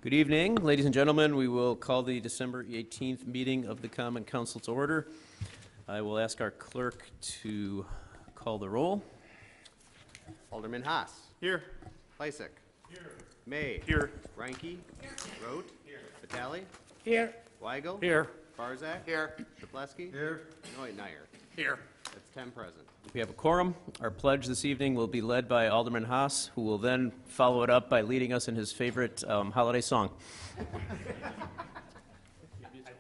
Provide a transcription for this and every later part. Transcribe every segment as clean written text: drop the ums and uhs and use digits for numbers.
Good evening, ladies and gentlemen. We will call the December 18th meeting of the Common Council to order. I will ask our clerk to call the roll. Alderman Haas. Here. Lysick. Here. May. Here. Reinke. Here. Rote. Here. Vitale. Here. Weigel. Here. Barzak. Here. Szapleski. Here. Neutmeyer. Here. That's 10 present. We have a quorum. Our pledge this evening will be led by Alderman Haas, who will then follow it up by leading us in his favorite holiday song. I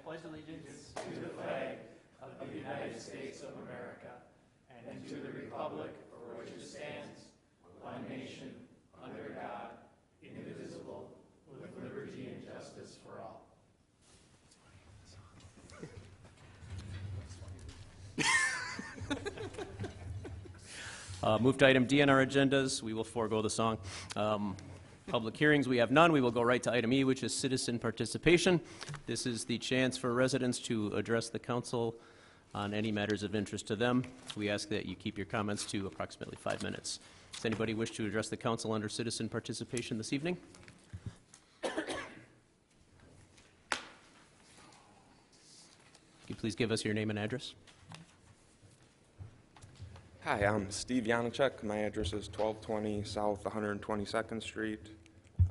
pledge allegiance to the flag of the United States of America and to the republic for which it stands, one nation, under God, indivisible, with liberty and justice for all. Move to item D on our agendas. We will forego the song. Public hearings, we have none. We will go right to item E, which is citizen participation. This is the chance for residents to address the council on any matters of interest to them. We ask that you keep your comments to approximately 5 minutes. Does anybody wish to address the council under citizen participation this evening? Could you please give us your name and address? Hi, I'm Steve Janacek. My address is 1220 South 122nd Street.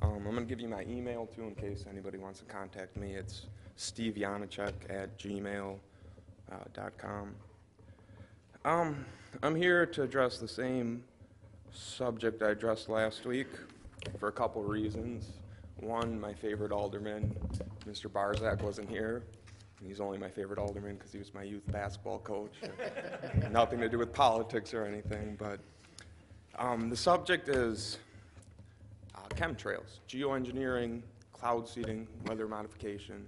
I'm going to give you my email, too, in case anybody wants to contact me. It's stevejanacek@gmail.com. I'm here to address the same subject I addressed last week for a couple reasons. One, my favorite alderman, Mr. Barzak, wasn't here. He's only my favorite alderman because he was my youth basketball coach. Nothing to do with politics or anything, but the subject is chemtrails, geoengineering, cloud seeding, weather modification.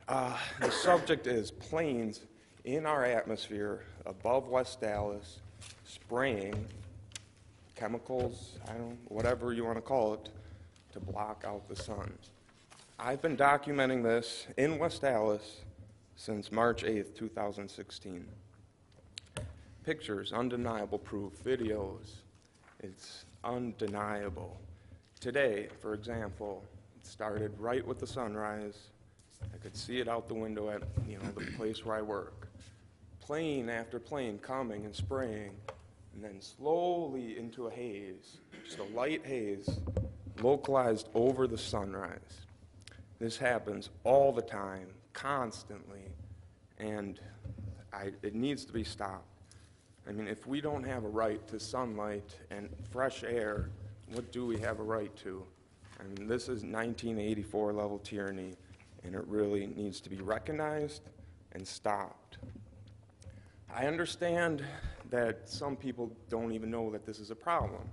The subject is planes in our atmosphere above West Allis spraying chemicals, whatever you want to call it, to block out the sun. I've been documenting this in West Allis since March 8th, 2016. Pictures, undeniable proof, videos, it's undeniable. Today, for example, it started right with the sunrise. I could see it out the window at the place where I work. Plane after plane coming and spraying, and then slowly into a haze, just a light haze, localized over the sunrise. This happens all the time, constantly, and it needs to be stopped. I mean, if we don't have a right to sunlight and fresh air, what do we have a right to? I mean, this is 1984 level tyranny, and it really needs to be recognized and stopped. I understand that some people don't even know that this is a problem.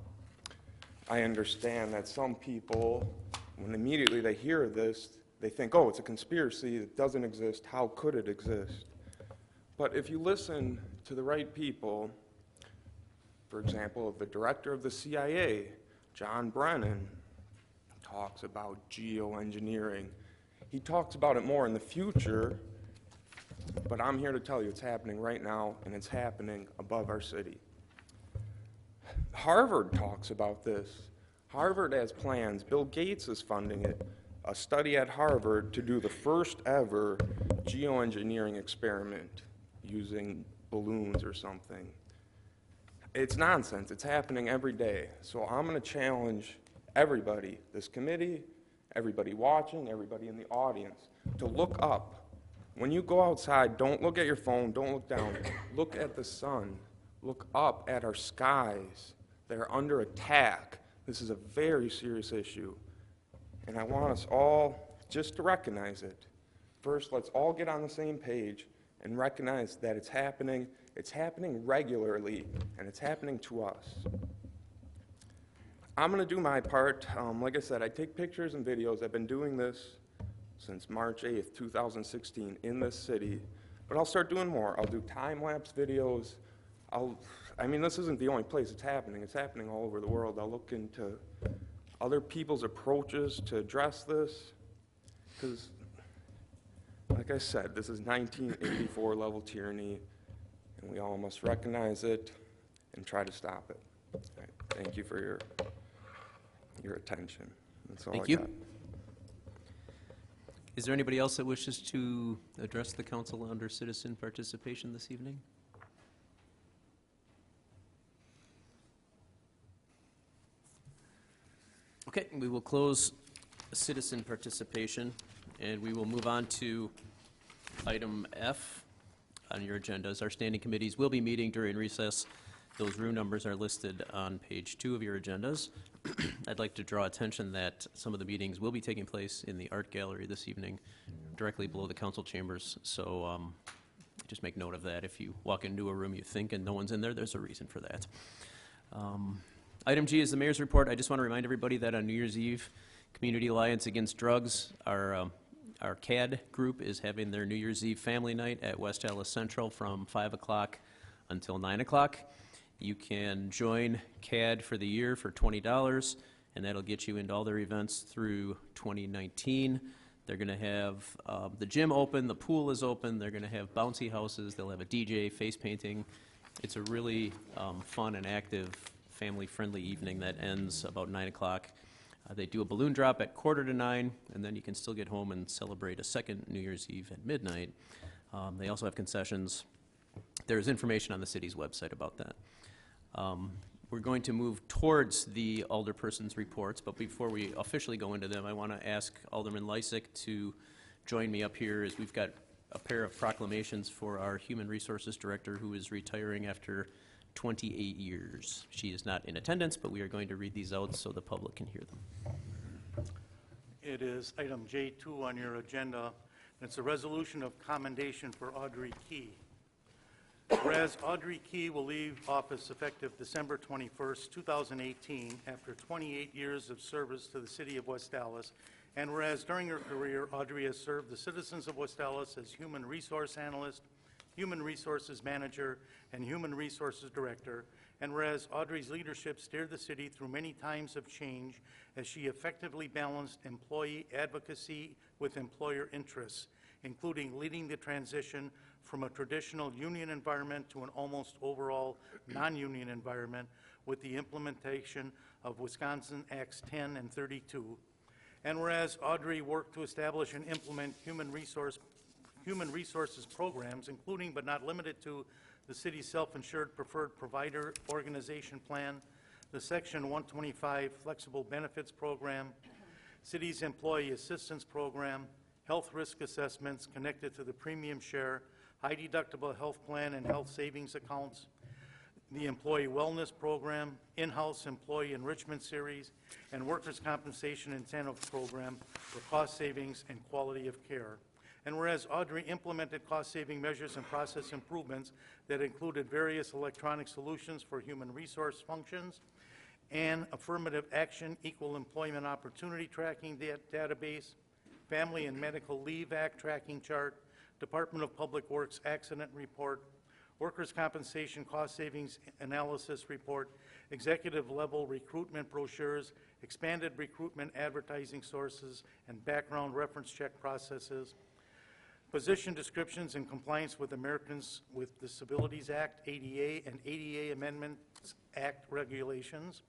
I understand that some people, when immediately they hear this, they think, oh, it's a conspiracy, it doesn't exist, how could it exist? But if you listen to the right people, for example, the director of the CIA, John Brennan, talks about geoengineering. He talks about it more in the future, but I'm here to tell you it's happening right now, and it's happening above our city. Harvard talks about this. Harvard has plans. Bill Gates is funding it. A study at Harvard to do the first ever geoengineering experiment using balloons or something. It's nonsense. It's happening every day. So I'm going to challenge everybody, this committee, everybody watching, everybody in the audience, to look up. When you go outside, don't look at your phone, don't look down. Look at the sun. Look up at our skies. They're under attack. This is a very serious issue. And I want us all just to recognize it. First, let's all get on the same page and recognize that it's happening regularly, and it's happening to us. I'm going to do my part. Like I said, I take pictures and videos. I've been doing this since March 8th, 2016 in this city, but I'll start doing more. I'll do time-lapse videos. This isn't the only place it's happening. It's happening all over the world. I'll look into other people's approaches to address this, because, like I said, this is 1984 level tyranny, and we all must recognize it and try to stop it. All right. Thank you for your attention. That's all Thank I you. got. Is there anybody else that wishes to address the council under citizen participation this evening? Okay, we will close citizen participation, and we will move on to item F on your agendas. Our standing committees will be meeting during recess. Those room numbers are listed on page 2 of your agendas. I'd like to draw attention that some of the meetings will be taking place in the art gallery this evening, directly below the council chambers. So just make note of that. If you walk into a room you think and no one's in there, there's a reason for that. Item G is the mayor's report. I just want to remind everybody that on New Year's Eve, Community Alliance Against Drugs, our CAD group is having their New Year's Eve family night at West Allis Central from 5 o'clock until 9 o'clock. You can join CAD for the year for $20, and that'll get you into all their events through 2019. They're going to have the gym open, the pool is open, they're going to have bouncy houses, they'll have a DJ, face painting. It's a really fun and active, family-friendly evening that ends about 9 o'clock. They do a balloon drop at 8:45, and then you can still get home and celebrate a second New Year's Eve at midnight. They also have concessions. There's information on the city's website about that. We're going to move towards the alderperson's reports, but before we officially go into them, I want to ask Alderman Lysick to join me up here as we've got a pair of proclamations for our Human Resources Director who is retiring after 28 years. She is not in attendance, but we are going to read these out so the public can hear them. It is item J2 on your agenda, and it's a resolution of commendation for Audrey Key. Whereas Audrey Key will leave office effective December 21st, 2018, after 28 years of service to the city of West Allis, and whereas during her career, Audrey has served the citizens of West Allis as Human Resource Analyst, Human Resources Manager, and Human Resources Director, and whereas Audrey's leadership steered the city through many times of change as she effectively balanced employee advocacy with employer interests, including leading the transition from a traditional union environment to an almost overall non-union environment with the implementation of Wisconsin Acts 10 and 32. And whereas Audrey worked to establish and implement human resources programs, including but not limited to the city's self-insured preferred provider organization plan, the Section 125 flexible benefits program, city's employee assistance program, health risk assessments connected to the premium share, high deductible health plan and health savings accounts, the employee wellness program, in-house employee enrichment series, and workers' compensation incentive program for cost savings and quality of care. And whereas Audrey implemented cost-saving measures and process improvements that included various electronic solutions for human resource functions and affirmative action, equal employment opportunity tracking database, Family and Medical Leave Act tracking chart, Department of Public Works accident report, workers' compensation cost savings analysis report, executive level recruitment brochures, expanded recruitment advertising sources, and background reference check processes, position descriptions in compliance with Americans with Disabilities Act, ADA, and ADA Amendments Act regulations.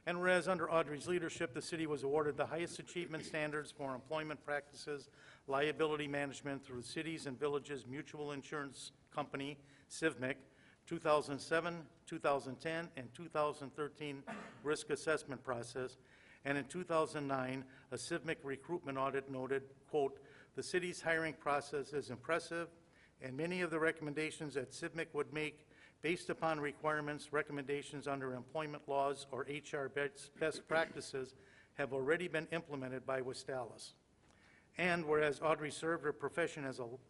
And whereas under Audrey's leadership, the city was awarded the highest achievement standards for employment practices, liability management through the Cities and Villages Mutual Insurance Company, CIVMIC, 2007, 2010, and 2013 risk assessment process, and in 2009, a CIVMIC recruitment audit noted, quote, the city's hiring process is impressive, and many of the recommendations that CIVMIC would make based upon requirements, recommendations under employment laws or HR best practices have already been implemented by West Allis. And whereas Audrey served her profession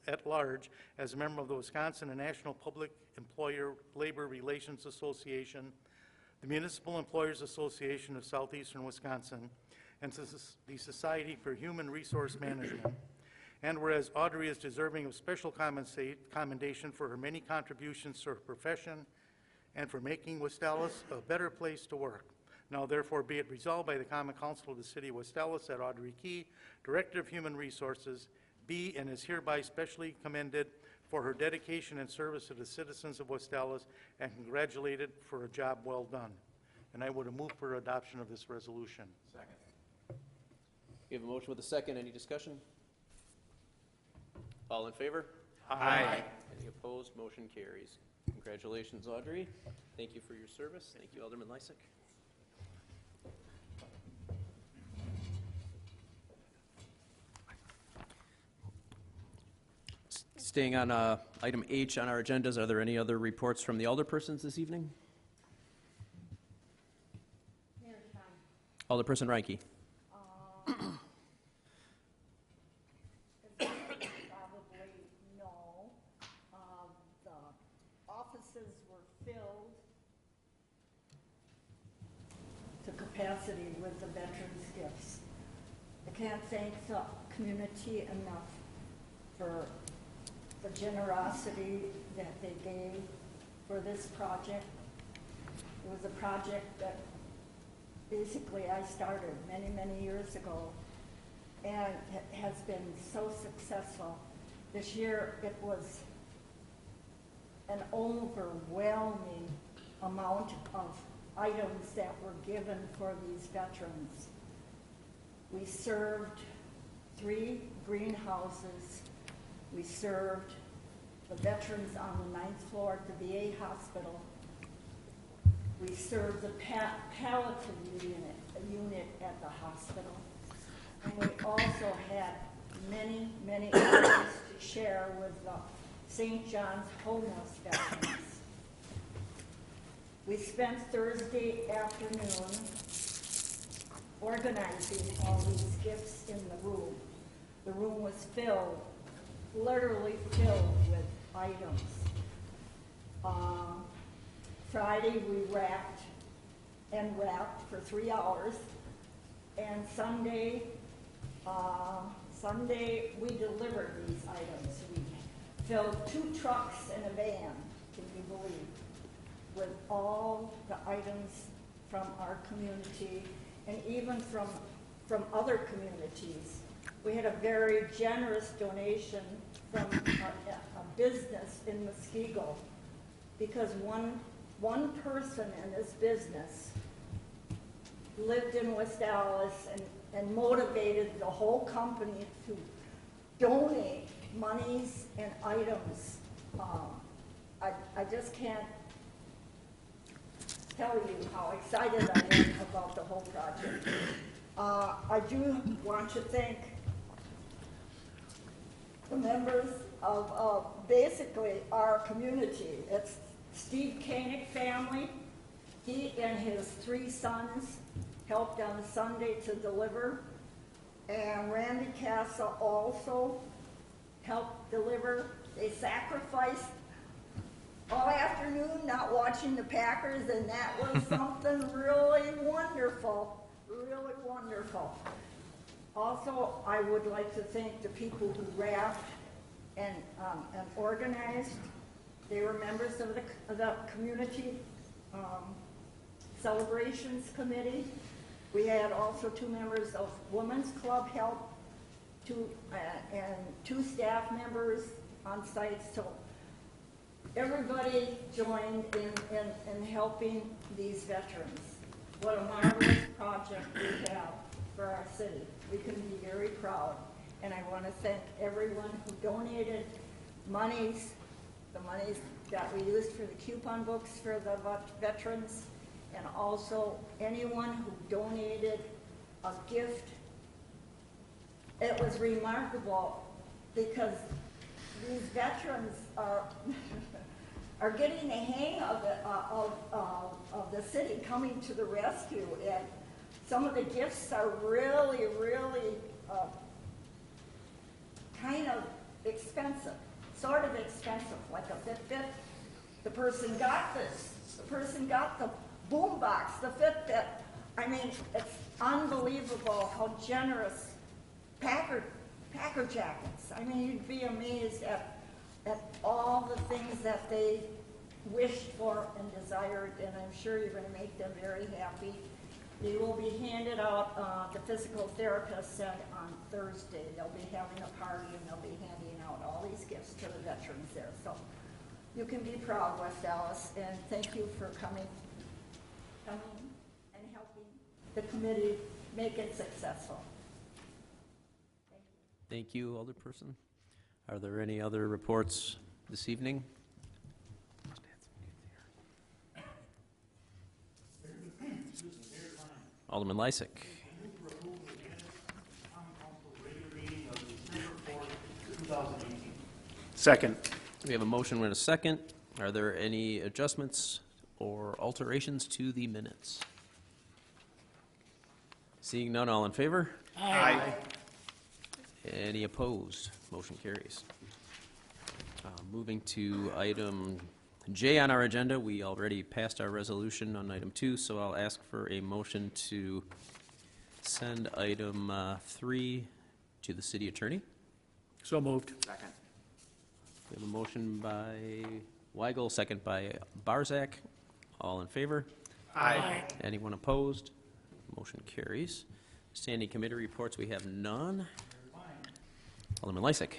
at large as a member of the Wisconsin and National Public Employer Labor Relations Association, the Municipal Employers Association of Southeastern Wisconsin, and the Society for Human Resource Management. And whereas Audrey is deserving of special commendation for her many contributions to her profession and for making West Allis a better place to work. Now therefore be it resolved by the Common Council of the City of West Allis that Audrey Key, Director of Human Resources, be and is hereby specially commended for her dedication and service to the citizens of West Allis and congratulated for a job well done. And I would move for adoption of this resolution. We have a motion with a second. Any discussion? All in favor? Aye. Any opposed? Motion carries. Congratulations, Audrey. Thank you for your service. Thank you, Alderman Lysick. Staying on item H on our agendas, are there any other reports from the alderpersons this evening? Alderperson Reinke. As you probably know, the offices were filled to capacity with the veterans' gifts. I can't thank the community enough for the generosity that they gave for this project. It was a project that basically I started many, many years ago, and it has been so successful. This year it was an overwhelming amount of items that were given for these veterans. We served 3 greenhouses. We served the veterans on the 9th floor at the VA hospital. We served the palliative unit at the hospital. And we also had many, many items to share with the St. John's homeless veterans. We spent Thursday afternoon organizing all these gifts in the room. The room was filled, literally filled with items. Friday we wrapped and wrapped for 3 hours, and Sunday we delivered these items. We filled 2 trucks and a van, can you believe, with all the items from our community and even from other communities. We had a very generous donation from a business in Muskego, because one person in this business lived in West Allis and motivated the whole company to donate monies and items. I just can't tell you how excited I am about the whole project. I do want to thank the members of basically our community. It's Steve Koenig family. He and his 3 sons helped on Sunday to deliver. And Randy Casa also helped deliver. They sacrificed all afternoon not watching the Packers, and that was something really wonderful, really wonderful. Also, I would like to thank the people who wrapped and organized. They were members of the community celebrations committee. We had also 2 members of Women's Club help, and 2 staff members on site. So everybody joined in helping these veterans. What a marvelous project we have for our city. We can be very proud. And I want to thank everyone who donated monies, the monies that we used for the coupon books for the veterans, and also anyone who donated a gift. It was remarkable because these veterans are are getting the hang of the city coming to the rescue, and some of the gifts are really, really kind of expensive, sort of expensive, like a Fitbit. The person got this. The person got the boom box, the Fitbit. I mean, it's unbelievable how generous Packer jackets. I mean, you'd be amazed at all the things that they wished for and desired, and I'm sure you're going to make them very happy. They will be handed out, the physical therapist said on Thursday. They'll be having a party and they'll be handing out all these gifts to the veterans there. So you can be proud, West Allis, and thank you for coming and helping the committee make it successful. Thank you, Alderperson. Are there any other reports this evening? Alderman Lysick. Second. We have a motion and a second. Are there any adjustments or alterations to the minutes? Seeing none, all in favor? Aye. Any opposed? Motion carries. Moving to item J on our agenda, we already passed our resolution on item 2, so I'll ask for a motion to send item 3 to the city attorney. So moved. Second. We have a motion by Weigel, second by Barzak. All in favor? Aye. Anyone opposed? Motion carries. Standing committee reports, we have none. Alderman Lysick.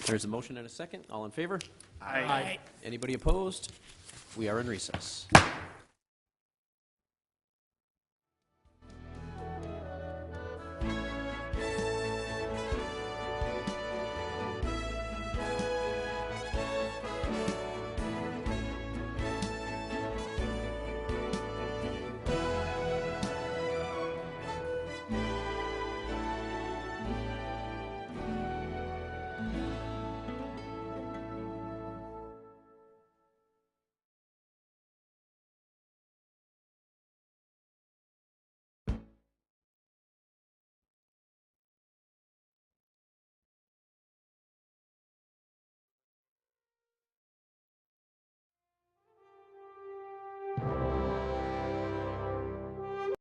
There's a motion and a second. All in favor? Aye. Anybody opposed? We are in recess.